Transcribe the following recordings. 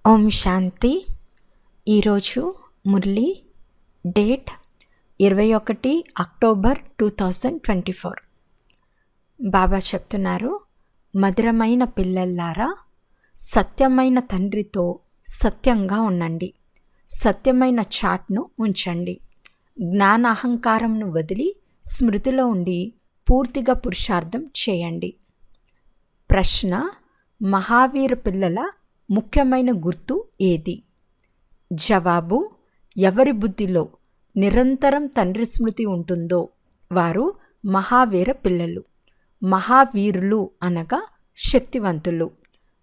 ఓం శాంతి. ఈరోజు Murali date 21 October 2024. బాబా చెప్తున్నారు, మధురమైన పిల్లల్లారా, సత్యమైన తండ్రితో సత్యంగా ఉండండి. సత్యమైన చాట్ను ఉంచండి. జ్ఞానాహంకారంను వదిలి స్మృతిలో ఉండి పూర్తిగా పురుషార్థం చేయండి. ప్రశ్న: మహావీర పిల్లల ముఖ్యమైన గుర్తు ఏది? జవాబు: ఎవరి బుద్ధిలో నిరంతరం తండ్రి స్మృతి ఉంటుందో వారు మహావీర పిల్లలు. మహావీరులు అనగా శక్తివంతులు.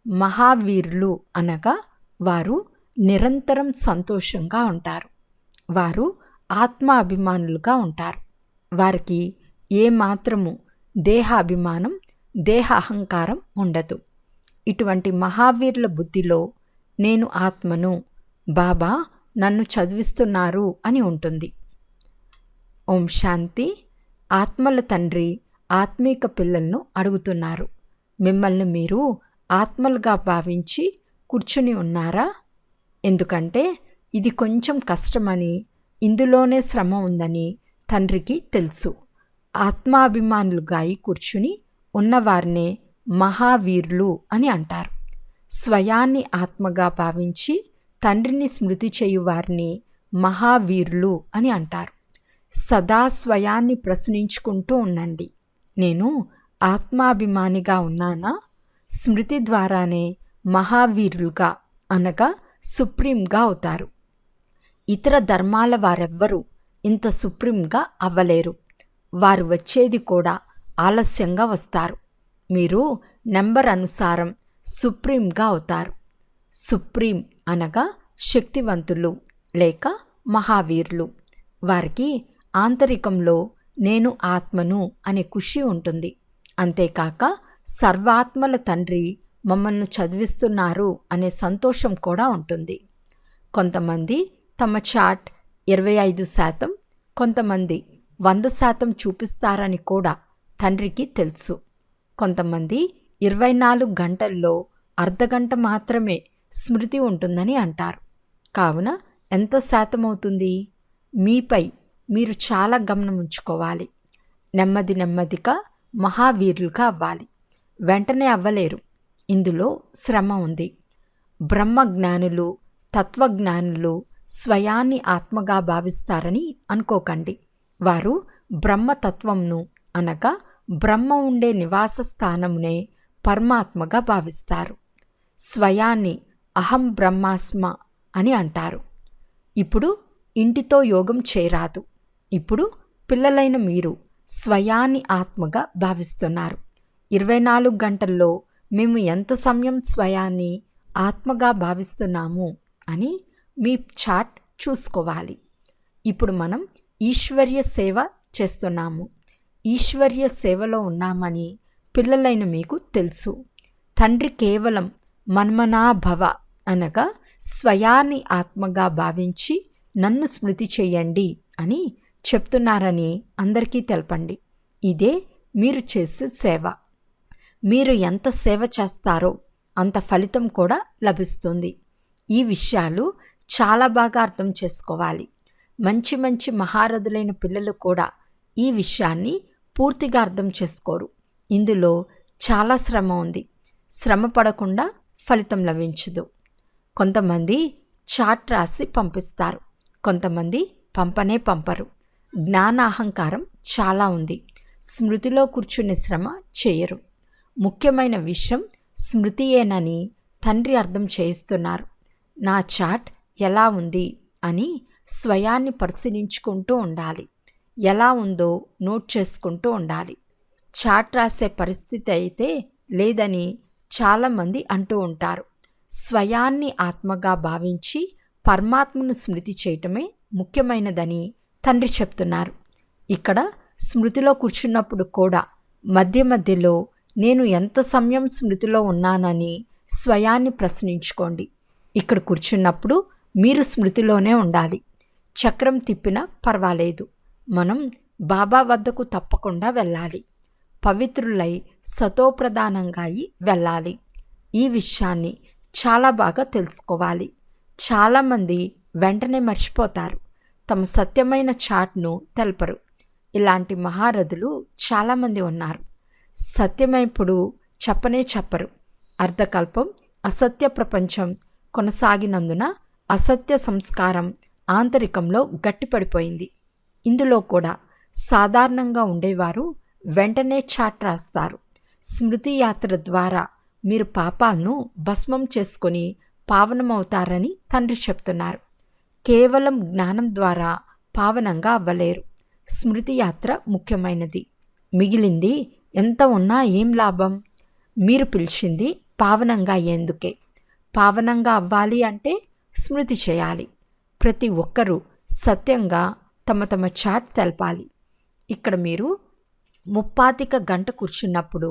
మహావీరులు అనగా వారు నిరంతరం సంతోషంగా ఉంటారు. వారు ఆత్మాభిమానులుగా ఉంటారు. వారికి ఏమాత్రము దేహాభిమానం, దేహ అహంకారం ఉండదు. ఇటువంటి మహావీరుల బుద్ధిలో నేను ఆత్మను, బాబా నన్ను చదివిస్తున్నారు అని ఉంటుంది. ఓం శాంతి. ఆత్మల తండ్రి ఆత్మీక పిల్లలను అడుగుతున్నారు, మిమ్మల్ని మీరు ఆత్మలుగా భావించి కూర్చుని ఉన్నారా? ఎందుకంటే ఇది కొంచెం కష్టమని, ఇందులోనే శ్రమ ఉందని తండ్రికి తెలుసు. ఆత్మాభిమానులుగా అయి కూర్చుని ఉన్నవారినే మహావీరులు అని అంటారు. స్వయాన్ని ఆత్మగా భావించి తండ్రిని స్మృతి చేయువారిని మహావీరులు అని అంటారు. సదా స్వయాన్ని ప్రశ్నించుకుంటూ ఉండండి, నేను ఆత్మాభిమానిగా ఉన్నానా? స్మృతి ద్వారానే మహావీరులుగా అనగా సుప్రీంగా అవుతారు. ఇతర ధర్మాల వారెవ్వరూ ఇంత సుప్రీంగా అవ్వలేరు. వారు వచ్చేది కూడా ఆలస్యంగా వస్తారు. మీరు నెంబర్ అనుసారం సుప్రీంగా అవుతారు. సుప్రీం అనగా శక్తివంతులు లేక మహావీరులు. వారికి ఆంతరికంలో నేను ఆత్మను అనే ఖుషి ఉంటుంది. అంతేకాక సర్వాత్మల తండ్రి మమ్మల్ని చదివిస్తున్నారు అనే సంతోషం కూడా ఉంటుంది. కొంతమంది తమ చాట్ 25%, కొంతమంది 100% చూపిస్తారని కూడా తండ్రికి తెలుసు. కొంతమంది 24 గంటల్లో అర్ధగంట మాత్రమే స్మృతి ఉంటుందని అంటారు. కావున ఎంత శాతం అవుతుంది? మీపై మీరు చాలా గమనం ఉంచుకోవాలి. నెమ్మదిగా మహావీరులుగా అవ్వాలి. వెంటనే అవ్వలేరు. ఇందులో శ్రమ ఉంది. బ్రహ్మజ్ఞానులు, తత్వజ్ఞానులు స్వయాన్ని ఆత్మగా భావిస్తారని అనుకోకండి. వారు బ్రహ్మతత్వంను అనగా బ్రహ్మ ఉండే నివాస స్థానమునే పరమాత్మగా భావిస్తారు. స్వయాన్ని అహం బ్రహ్మాస్మ అని అంటారు. ఇప్పుడు ఇంటితో యోగం చేయరాదు. ఇప్పుడు పిల్లలైన మీరు స్వయాన్ని ఆత్మగా భావిస్తున్నారు. 24 గంటల్లో మేము ఎంత సమయం స్వయాన్ని ఆత్మగా భావిస్తున్నాము అని మీ చాట్ చూసుకోవాలి. ఇప్పుడు మనం ఈశ్వర్య సేవ చేస్తున్నాము. ఈశ్వర్య సేవలో ఉన్నామని పిల్లలైన మీకు తెలుసు. తండ్రి కేవలం మన్మనాభవ అనగా స్వయాన్ని ఆత్మగా భావించి నన్ను స్మృతి చెయ్యండి అని చెప్తున్నారని అందరికీ తెలపండి. ఇదే మీరు చేసే సేవ. మీరు ఎంత సేవ చేస్తారో అంత ఫలితం కూడా లభిస్తుంది. ఈ విషయాలు చాలా బాగా అర్థం చేసుకోవాలి. మంచి మహారథులైన పిల్లలు కూడా ఈ విషయాన్ని పూర్తిగా అర్థం చేసుకోరు. ఇందులో చాలా శ్రమ ఉంది. శ్రమ పడకుండా ఫలితం లభించదు. కొంతమంది చాట్ రాసి పంపిస్తారు, కొంతమంది పంపరు. జ్ఞానాహంకారం చాలా ఉంది. స్మృతిలో కూర్చునే శ్రమ చేయరు. ముఖ్యమైన విషయం స్మృతియేనని తండ్రి అర్థం చేయిస్తున్నారు. నా చాట్ ఎలా ఉంది అని స్వయాన్ని పరిశీలించుకుంటూ ఉండాలి. ఎలా ఉందో నోట్ చేసుకుంటూ ఉండాలి. చాట్ రాసే పరిస్థితి అయితే లేదని చాలామంది అంటూ ఉంటారు. స్వయాన్ని ఆత్మగా భావించి పరమాత్మను స్మృతి చేయటమే ముఖ్యమైనదని తండ్రి చెప్తున్నారు. ఇక్కడ స్మృతిలో కూర్చున్నప్పుడు కూడా మధ్యలో నేను ఎంత సమయం స్మృతిలో ఉన్నానని స్వయాన్ని ప్రశ్నించుకోండి. ఇక్కడ కూర్చున్నప్పుడు మీరు స్మృతిలోనే ఉండాలి. చక్రం తిప్పినా పర్వాలేదు. మనం బాబా వద్దకు తప్పకుండా వెళ్ళాలి. పవిత్రులై సతోప్రధానంగా అయి వెళ్ళాలి. ఈ విషయాన్ని చాలా బాగా తెలుసుకోవాలి. చాలామంది వెంటనే మర్చిపోతారు, తమ సత్యమైన చాట్ను తెలపరు. ఇలాంటి మహారథులు చాలామంది ఉన్నారు. సత్యమైప్పుడు చెప్పనే చెప్పరు. అర్ధకల్పం అసత్య ప్రపంచం కొనసాగినందున అసత్య సంస్కారం ఆంతరికంలో గట్టిపడిపోయింది. ఇందులో కూడా సాధారణంగా ఉండేవారు వెంటనే చాట్ రాస్తారు. స్మృతి యాత్ర ద్వారా మీరు పాపాలను భస్మం చేసుకొని పావనమవుతారని తండ్రి చెప్తున్నారు. కేవలం జ్ఞానం ద్వారా పావనంగా అవ్వలేరు. స్మృతి యాత్ర ముఖ్యమైనది. మిగిలింది ఎంత ఉన్నా ఏం లాభం? మీరు పిలిచింది పావనంగా అయ్యేందుకే. పావనంగా అవ్వాలి అంటే స్మృతి చేయాలి. ప్రతి ఒక్కరూ సత్యంగా తమ తమ చాట్ తెలపాలి. ఇక్కడ మీరు 35 గంట కూర్చున్నప్పుడు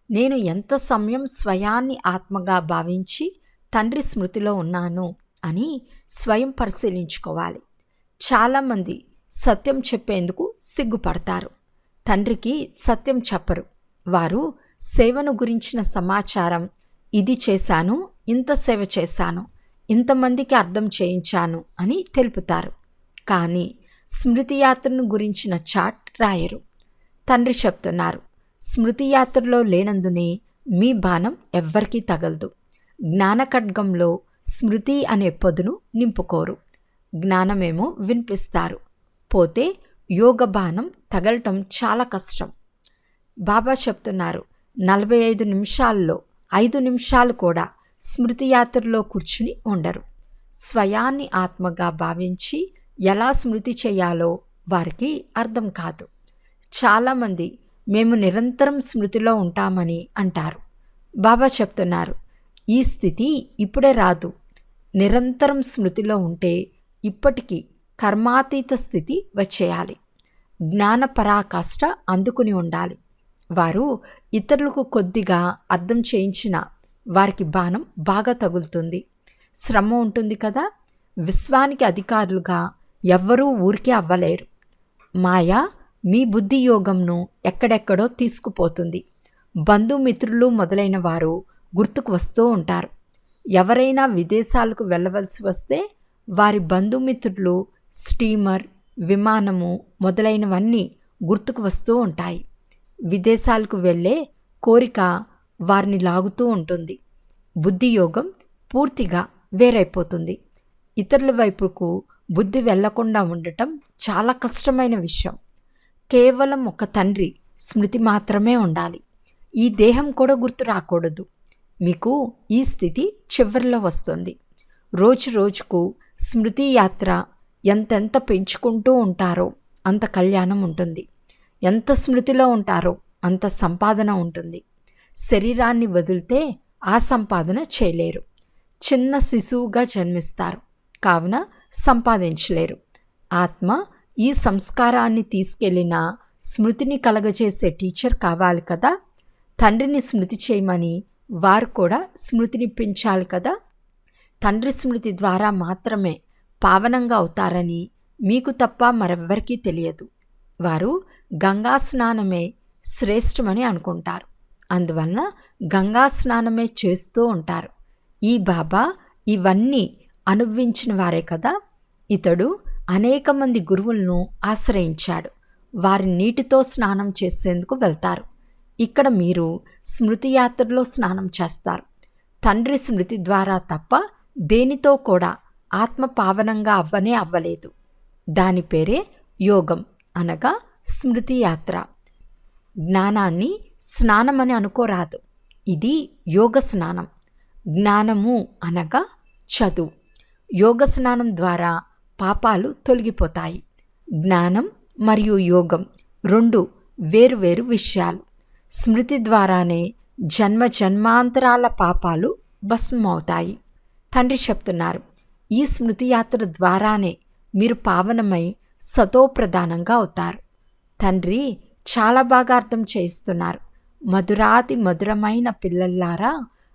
నేను ఎంత సమయం స్వయాన్ని ఆత్మగా భావించి తండ్రి స్మృతిలో ఉన్నాను అని స్వయం పరిశీలించుకోవాలి. చాలామంది సత్యం చెప్పేందుకు సిగ్గుపడతారు. తండ్రికి సత్యం చెప్పరు. వారు సేవను గురించిన సమాచారం, ఇది చేశాను, ఇంత సేవ చేశాను, ఇంతమందికి అర్థం చేయించాను అని తెలుపుతారు. కానీ స్మృతి యాత్రను గురించిన చాట్ రాయరు. తండ్రి చెప్తున్నారు, స్మృతి యాత్రలో లేనందునే మీ బాణం ఎవ్వరికీ తగలదు. జ్ఞానఖడ్గంలో స్మృతి అనే పొదును నింపుకోరు. జ్ఞానమేమో వినిపిస్తారు. పోతే యోగ బాణం తగలటం చాలా కష్టం. బాబా చెప్తున్నారు, 45 నిమిషాల్లో 5 నిమిషాలు కూడా స్మృతి యాత్రలో కూర్చుని ఉండరు. స్వయాన్ని ఆత్మగా భావించి ఎలా స్మృతి చేయాలో వారికి అర్థం కాదు. చాలామంది మేము నిరంతరం స్మృతిలో ఉంటామని అంటారు. బాబా చెప్తున్నారు, ఈ స్థితి ఇప్పుడే రాదు. నిరంతరం స్మృతిలో ఉంటే ఇప్పటికీ కర్మాతీత స్థితి వచ్చేయాలి. జ్ఞాన పరాకాష్ఠ అందుకుని ఉండాలి. వారు ఇతరులకు కొద్దిగా అర్థం చేయించిన వారికి బాణం బాగా తగులుతుంది. శ్రమ ఉంటుంది కదా. విశ్వానికి అధికారులుగా ఎవ్వరూ ఊరికే అవ్వలేరు. మాయ మీ బుద్ధి యోగంను ఎక్కడెక్కడో తీసుకుపోతుంది. బంధుమిత్రులు మొదలైన వారు గుర్తుకు వస్తూ ఉంటారు. ఎవరైనా విదేశాలకు వెళ్ళవలసి వస్తే వారి బంధుమిత్రులు, స్టీమర్, విమానము మొదలైనవన్నీ గుర్తుకు వస్తూ ఉంటాయి. విదేశాలకు వెళ్ళే కోరిక వారిని లాగుతూ ఉంటుంది. బుద్ధియోగం పూర్తిగా వేరైపోతుంది. ఇతరుల వైపుకు బుద్ధి వెళ్లకుండా ఉండటం చాలా కష్టమైన విషయం. కేవలం ఒక తండ్రి స్మృతి మాత్రమే ఉండాలి. ఈ దేహం కూడా గుర్తు రాకూడదు. మీకు ఈ స్థితి చివరిలో వస్తుంది. రోజు రోజుకు స్మృతి యాత్ర ఎంతెంత పెంచుకుంటూ ఉంటారో అంత కళ్యాణం ఉంటుంది. ఎంత స్మృతిలో ఉంటారో అంత సంపాదన ఉంటుంది. శరీరాన్ని వదిలితే ఆ సంపాదన చేయలేరు. చిన్న శిశువుగా జన్మిస్తారు, కావున సంపాదించలేరు. ఆత్మ ఈ సంస్కారాన్ని తీసుకెళ్లిన స్మృతిని కలగజేసే టీచర్ కావాలి కదా. తండ్రిని స్మృతి చేయమని వారు కూడా స్మృతిని పెంచాలి కదా. తండ్రి స్మృతి ద్వారా మాత్రమే పావనంగా అవుతారని మీకు తప్ప మరెవ్వరికీ తెలియదు. వారు గంగా స్నానమే శ్రేష్టమని అనుకుంటారు. అందువలన గంగా స్నానమే చేస్తూ ఉంటారు. ఈ బాబా ఇవన్నీ అనుభవించిన వారే కదా. ఇతడు అనేక మంది గురువులను ఆశ్రయించాడు. వారి నీటితో స్నానం చేసేందుకు వెళ్తారు. ఇక్కడ మీరు స్మృతి యాత్రలో స్నానం చేస్తారు. తండ్రి స్మృతి ద్వారా తప్ప దేనితో కూడా ఆత్మ పావనంగా అవ్వలేదు. దాని పేరే యోగం అనగా స్మృతి యాత్ర. జ్ఞానాన్ని స్నానమని అనుకోరాదు. ఇది యోగ స్నానం. జ్ఞానము అనగా చదువు. యోగ స్నానం ద్వారా పాపాలు తొలగిపోతాయి. జ్ఞానం మరియు యోగం రెండు వేరువేరు విషయాలు. స్మృతి ద్వారానే జన్మ జన్మాంతరాల పాపాలు భస్మమవుతాయి. తండ్రి చెప్తున్నారు, ఈ స్మృతి యాత్ర ద్వారానే మీరు పావనమై సతోప్రధానంగా అవుతారు. తండ్రి చాలా బాగా అర్థం చేయిస్తున్నారు. మధురాతి మధురమైన పిల్లల్లారా,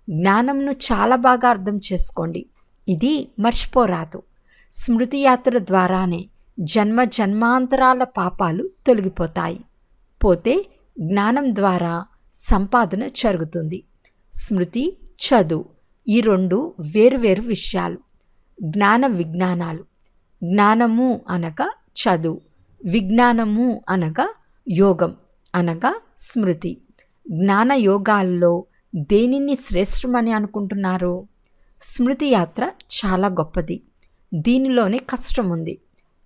జ్ఞానంను చాలా బాగా అర్థం చేసుకోండి. ఇది మర్చిపోరాదు. స్మృతి యాత్ర ద్వారానే జన్మ జన్మాంతరాల పాపాలు తొలగిపోతాయి. పోతే జ్ఞానం ద్వారా సంపాదన జరుగుతుంది. స్మృతి, చదువు ఈ రెండు వేరువేరు విషయాలు. జ్ఞాన విజ్ఞానాలు. జ్ఞానము అనగా చదువు, విజ్ఞానము అనగా యోగం అనగా స్మృతి. జ్ఞాన యోగాల్లో దేనిని శ్రేష్టమని అనుకుంటున్నారు? స్మృతి యాత్ర చాలా గొప్పది. దీనిలోనే కష్టం ఉంది.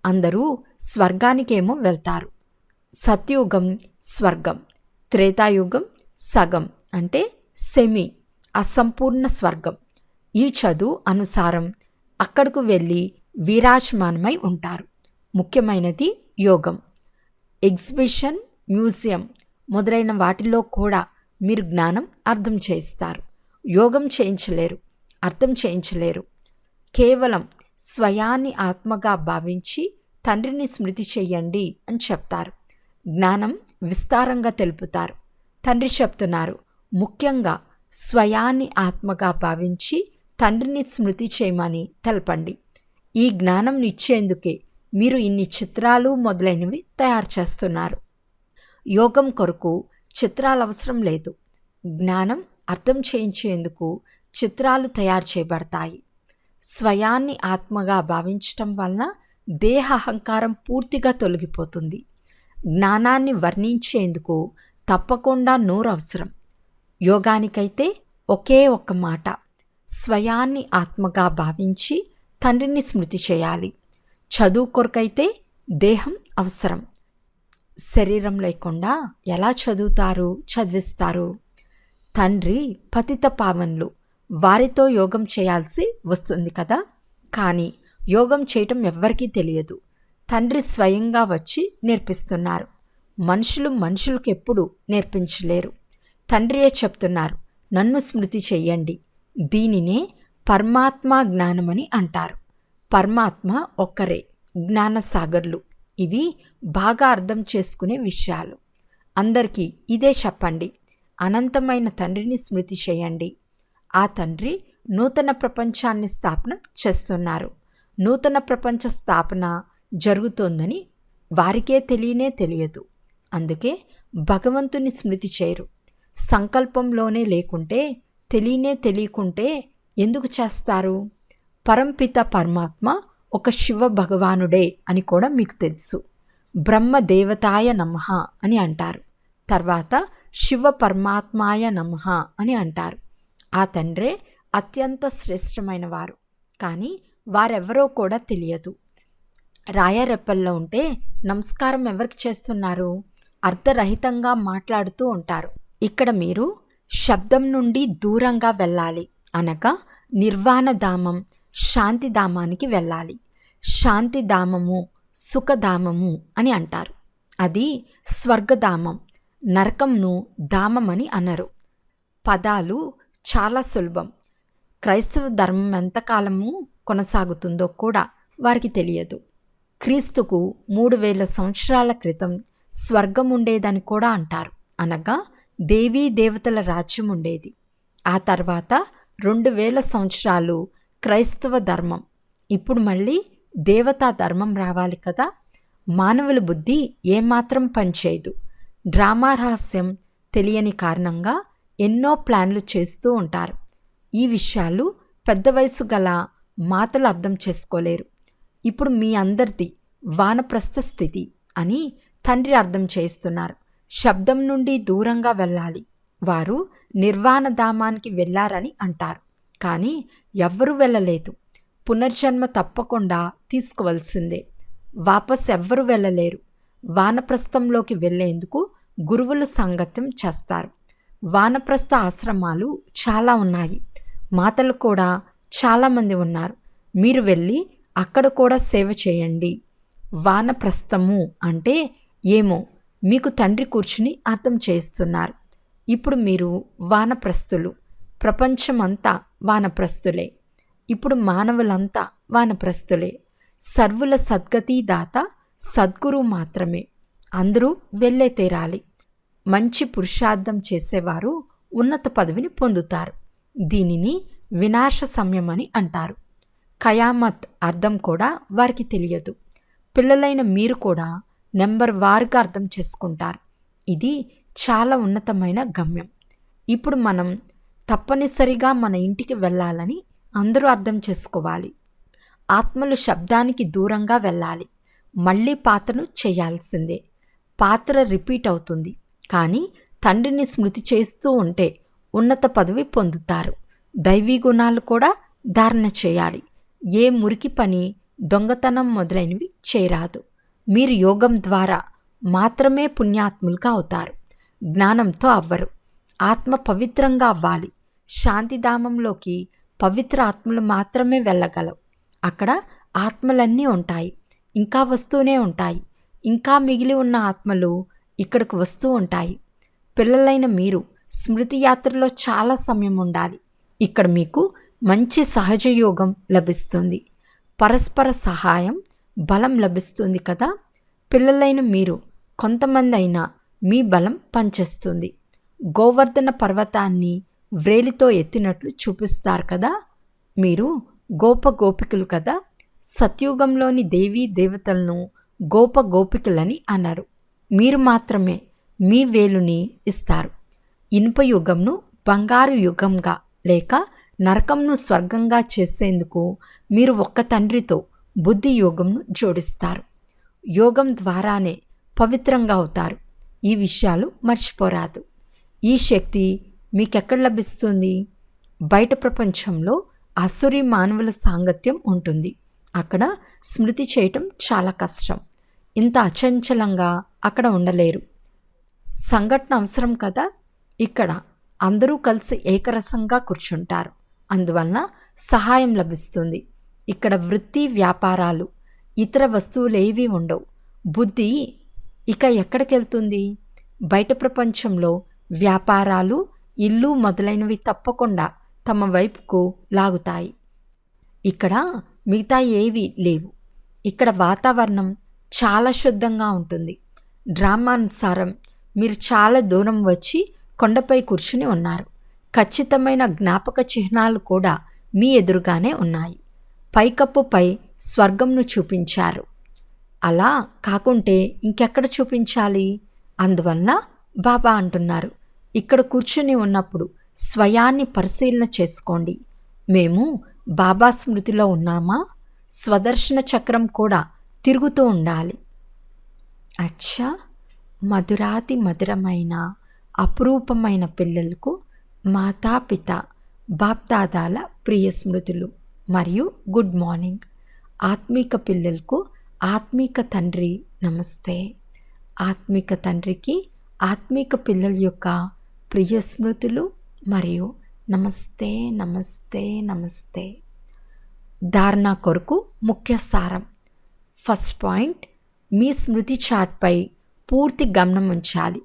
అందరూ స్వర్గానికేమో వెళ్తారు. సత్యుగం స్వర్గం, త్రేతాయుగం సగం అంటే సెమీ అసంపూర్ణ స్వర్గం. ఈ చదువు అనుసారం అక్కడకు వెళ్ళి విరాజమానమై ఉంటారు. ముఖ్యమైనది యోగం. ఎగ్జిబిషన్, మ్యూజియం మొదలైన వాటిల్లో కూడా మీరు జ్ఞానం అర్థం చేయిస్తారు. యోగం చేయించలేరు, అర్థం చేయించలేరు. కేవలం స్వయాన్ని ఆత్మగా భావించి తండ్రిని స్మృతి చెయ్యండి అని చెప్తారు. జ్ఞానం విస్తారంగా తెలుపుతారు. తండ్రి చెప్తున్నారు, ముఖ్యంగా స్వయాన్ని ఆత్మగా భావించి తండ్రిని స్మృతి చేయమని తెలపండి. ఈ జ్ఞానం ఇచ్చేందుకే మీరు ఇన్ని చిత్రాలు మొదలైనవి తయారు చేస్తున్నారు. యోగం కొరకు చిత్రాలు అవసరం లేదు. జ్ఞానం అర్థం చేయించేందుకు చిత్రాలు తయారు చేయబడతాయి. స్వయాన్ని ఆత్మగా భావించటం వలన దేహ అహంకారం పూర్తిగా తొలగిపోతుంది. జ్ఞానాన్ని వర్ణించేందుకు తప్పకుండా నోరు అవసరం. యోగానికైతే ఒకే ఒక్క మాట, స్వయాన్ని ఆత్మగా భావించి తండ్రిని స్మృతి చేయాలి. చదువు కొరకైతే దేహం అవసరం. శరీరం లేకుండా ఎలా చదివిస్తారు? తండ్రి పతిత పావనులు, వారితో యోగం చేయాల్సి వస్తుంది కదా. కానీ యోగం చేయటం ఎవ్వరికీ తెలియదు. తండ్రి స్వయంగా వచ్చి నేర్పిస్తున్నారు. మనుషులకు ఎప్పుడు నేర్పించలేరు. తండ్రియే చెప్తున్నారు, నన్ను స్మృతి చెయ్యండి. దీనినే పరమాత్మ జ్ఞానమని అంటారు. పరమాత్మ ఒక్కరే, జ్ఞానసాగర్లు. ఇవి బాగా అర్థం చేసుకునే విషయాలు. అందరికీ ఇదే చెప్పండి. అనంతమైన తండ్రిని స్మృతి చేయండి. ఆ తండ్రి నూతన ప్రపంచాన్ని స్థాపన చేస్తున్నారు. నూతన ప్రపంచ స్థాపన జరుగుతోందని వారికే తెలియదు. అందుకే భగవంతుని స్మృతి చేయరు. సంకల్పంలోనే లేకుంటే, తెలియకుంటే ఎందుకు చేస్తారు? పరంపిత పరమాత్మ ఒక శివ భగవానుడే అని కూడా మీకు తెలుసు. బ్రహ్మ దేవతాయ నమః అని అంటారు. తర్వాత శివ పరమాత్మాయ నమః అని అంటారు. ఆ తండ్రే అత్యంత శ్రేష్టమైన వారు. కానీ వారెవరో కూడా తెలియదు. రాయరెప్పల్లో ఉంటే నమస్కారం ఎవరికి చేస్తున్నారు? అర్ధరహితంగా మాట్లాడుతూ ఉంటారు. ఇక్కడ మీరు శబ్దం నుండి దూరంగా వెళ్ళాలి అనగా నిర్వాణధామం, శాంతిధామానికి వెళ్ళాలి. శాంతిధామము, సుఖధామము అని అంటారు. అది స్వర్గధామం. నరకంను ధామం అని అనరు. పదాలు చాలా సులభం. క్రైస్తవ ధర్మం ఎంతకాలము కొనసాగుతుందో కూడా వారికి తెలియదు. క్రీస్తుకు 3000 సంవత్సరాల క్రితం స్వర్గం ఉండేదని కూడా అంటారు. అనగా దేవీ దేవతల రాజ్యం ఉండేది. ఆ తర్వాత 2000 సంవత్సరాలు క్రైస్తవ ధర్మం. ఇప్పుడు మళ్ళీ దేవతా ధర్మం రావాలి కదా. మానవుల బుద్ధి ఏమాత్రం పనిచేయదు. డ్రామా రహస్యం తెలియని కారణంగా ఎన్నో ప్లాన్లు చేస్తూ ఉంటారు. ఈ విషయాలు పెద్ద వయసు గల మాటలు అర్థం చేసుకోలేరు. ఇప్పుడు మీ అందరిది వానప్రస్థ స్థితి అని తండ్రి అర్థం చేస్తున్నారు. శబ్దం నుండి దూరంగా వెళ్ళాలి. వారు నిర్వాణధామానికి వెళ్ళారని అంటారు. కానీ ఎవ్వరూ వెళ్ళలేదు. పునర్జన్మ తప్పకుండా తీసుకోవలసిందే. వాపస్ ఎవ్వరూ వెళ్ళలేరు. వానప్రస్థంలోకి వెళ్ళేందుకు గురువుల సంగత్యం చేస్తారు. వానప్రస్థ ఆశ్రమాలు చాలా ఉన్నాయి. మాతలు కూడా చాలామంది ఉన్నారు. మీరు వెళ్ళి అక్కడ కూడా సేవ చేయండి. వానప్రస్థము అంటే ఏమో మీకు తండ్రి కూర్చుని అర్థం చేస్తున్నారు. ఇప్పుడు మీరు వానప్రస్థులు. ప్రపంచమంతా వానప్రస్థులే. ఇప్పుడు మానవులంతా వానప్రస్థులే. సర్వుల సద్గతి దాత సద్గురు మాత్రమే. అందరూ వెళ్ళే తీరాలి. మంచి పురుషార్థం చేసేవారు ఉన్నత పదవిని పొందుతారు. దీనిని వినాశ సమయం అని అంటారు. ఖయామత్ అర్థం కూడా వారికి తెలియదు. పిల్లలైన మీరు కూడా నెంబర్ వారుగా అర్థం చేసుకుంటారు. ఇది చాలా ఉన్నతమైన గమ్యం. ఇప్పుడు మనం తప్పనిసరిగా మన ఇంటికి వెళ్ళాలని అందరూ అర్థం చేసుకోవాలి. ఆత్మలు శబ్దానికి దూరంగా వెళ్ళాలి. మళ్ళీ పాత్రను చేయాల్సిందే. పాత్ర రిపీట్ అవుతుంది, కానీ తండ్రిని స్మృతి చేస్తూ ఉంటే ఉన్నత పదవి పొందుతారు. దైవీ గుణాలు కూడా ధారణ చేయాలి. ఏ మురికి పని, దొంగతనం మొదలైనవి చేయరాదు. మీరు యోగం ద్వారా మాత్రమే పుణ్యాత్ములుగా అవుతారు, జ్ఞానంతో అవ్వరు. ఆత్మ పవిత్రంగా అవ్వాలి. శాంతిధామంలోకి పవిత్ర ఆత్మలు మాత్రమే వెళ్ళగలవు. అక్కడ ఆత్మలన్నీ ఉంటాయి, ఇంకా వస్తూనే ఉంటాయి. ఇంకా మిగిలి ఉన్న ఆత్మలు ఇక్కడకు వస్తూ ఉంటాయి. పిల్లలైన మీరు స్మృతి యాత్రలో చాలా సమయం ఉండాలి. ఇక్కడ మీకు మంచి సహజ యోగం లభిస్తుంది. పరస్పర సహాయం, బలం లభిస్తుంది కదా. పిల్లలైన మీరు కొంతమంది అయినా మీ బలం పనిచేస్తుంది. గోవర్ధన పర్వతాన్ని వ్రేలితో ఎత్తినట్లు చూపిస్తారు కదా. మీరు గోపికలు కదా. సత్యుగంలోని దేవీ దేవతలను గోపికలని అన్నారు. మీరు మాత్రమే మీ వేలుని ఇస్తారు. ఇనుప యుగంను బంగారు యుగంగా లేక నరకంను స్వర్గంగా చేసేందుకు మీరు ఒక్క తండ్రితో బుద్ధి యోగంను జోడిస్తారు. యోగం ద్వారానే పవిత్రంగా అవుతారు. ఈ విషయాలు మర్చిపోరాదు. ఈ శక్తి మీకెక్కడ లభిస్తుంది? బయట ప్రపంచంలో అసురి మానవుల సాంగత్యం ఉంటుంది. అక్కడ స్మృతి చేయటం చాలా కష్టం. ఇంత అచంచలంగా అక్కడ ఉండలేరు. సంఘటన అవసరం కదా. ఇక్కడ అందరూ కలిసి ఏకరసంగా కూర్చుంటారు. అందువలన సహాయం లభిస్తుంది. ఇక్కడ వృత్తి, వ్యాపారాలు, ఇతర వస్తువులేవీ ఉండవు. బుద్ధి ఇక ఎక్కడికి వెళ్తుంది? బయట ప్రపంచంలో వ్యాపారాలు, ఇల్లు మొదలైనవి తప్పకుండా తమ వైపుకు లాగుతాయి. ఇక్కడ మిగతా ఏవీ లేవు. ఇక్కడ వాతావరణం చాలా శుద్ధంగా ఉంటుంది. డ్రామానుసారం మీరు చాలా దూరం వచ్చి కొండపై కూర్చుని ఉన్నారు. ఖచ్చితమైన జ్ఞాపక చిహ్నాలు కూడా మీ ఎదురుగానే ఉన్నాయి. పైకప్పుపై స్వర్గంను చూపించారు. అలా కాకుంటే ఇంకెక్కడ చూపించాలి? అందువలన బాబా అంటున్నారు, ఇక్కడ కూర్చుని ఉన్నప్పుడు స్వయాన్ని పరిశీలన చేసుకోండి. మేము బాబా స్మృతిలో ఉన్నామా? స్వదర్శన చక్రం కూడా తిరుగుతూ ఉండాలి. అచ్చా, మధురాతి మధురమైన అపురూపమైన పిల్లలకు మాతాపిత బాప్దాదాల ప్రియ స్మృతులు మరియు గుడ్ మార్నింగ్. ఆత్మిక పిల్లలకు ఆత్మిక తండ్రి నమస్తే. ఆత్మిక తండ్రికి ఆత్మిక పిల్లల యొక్క ప్రియ స్మృతులు మరియు నమస్తే నమస్తే నమస్తే. ధారణ కొరకు ముఖ్య సారం. ఫస్ట్ పాయింట్, మీ స్మృతి చాట్పై పూర్తి గమనం ఉంచాలి.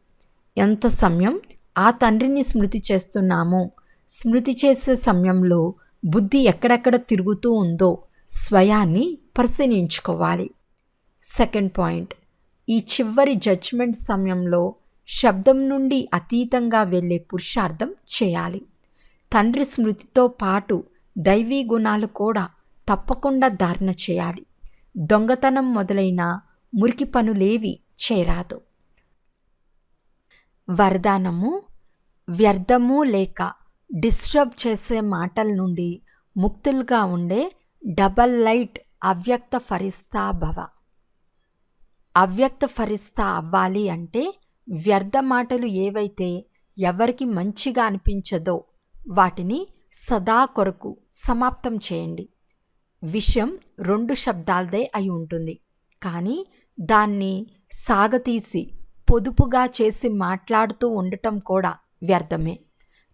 ఎంత సమయం ఆ తండ్రిని స్మృతి చేస్తున్నామో, స్మృతి చేసే సమయంలో బుద్ధి ఎక్కడెక్కడ తిరుగుతూ ఉందో స్వయాన్ని పరిశీలించుకోవాలి. సెకండ్ పాయింట్, ఈ చివరి జడ్జ్మెంట్ సమయంలో శబ్దం నుండి అతీతంగా వెళ్ళే పురుషార్థం చేయాలి. తండ్రి స్మృతితో పాటు దైవీ గుణాలు కూడా తప్పకుండా ధారణ చేయాలి. దొంగతనం మొదలైన మురికి పనులేవి చేయరాదు. వరదానము: వ్యర్థము లేక డిస్టర్బ్ చేసే మాటల నుండి ముక్తులుగా ఉండే డబల్ లైట్ అవ్యక్త ఫరిస్తా భవ. అవ్యక్త ఫరిస్తా అవ్వాలి అంటే వ్యర్థ మాటలు ఏవైతే ఎవరికి మంచిగా అనిపించదో వాటిని సదా కొరకు సమాప్తం చేయండి. విషయం 2 శబ్దాలదే అయి ఉంటుంది, కానీ దాన్ని సాగతీసి పొదుపుగా చేసి మాట్లాడుతూ ఉండటం కూడా వ్యర్థమే.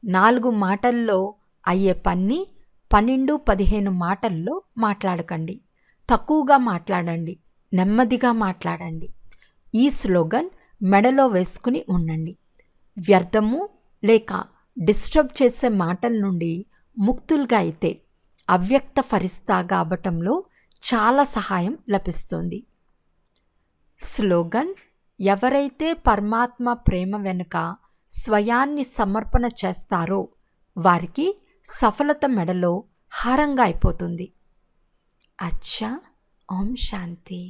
4 మాటల్లో అయ్యే పన్ని 12-15 మాటల్లో మాట్లాడకండి. తక్కువగా మాట్లాడండి, నెమ్మదిగా మాట్లాడండి. ఈ స్లోగన్ మెడలో వేసుకుని ఉండండి. వ్యర్థము లేక డిస్టర్బ్ చేసే మాటల నుండి ముక్తులుగా అయితే అవ్యక్త ఫరిస్తాగా అవ్వటంలో చాలా సహాయం లభిస్తుంది. స్లోగన్: ఎవరైతే పరమాత్మ ప్రేమ వెనుక స్వయాన్ని సమర్పణ చేస్తారో వారికి సఫలత మెడలో హారంగా అయిపోతుంది. అచ్చా, ఓం శాంతి.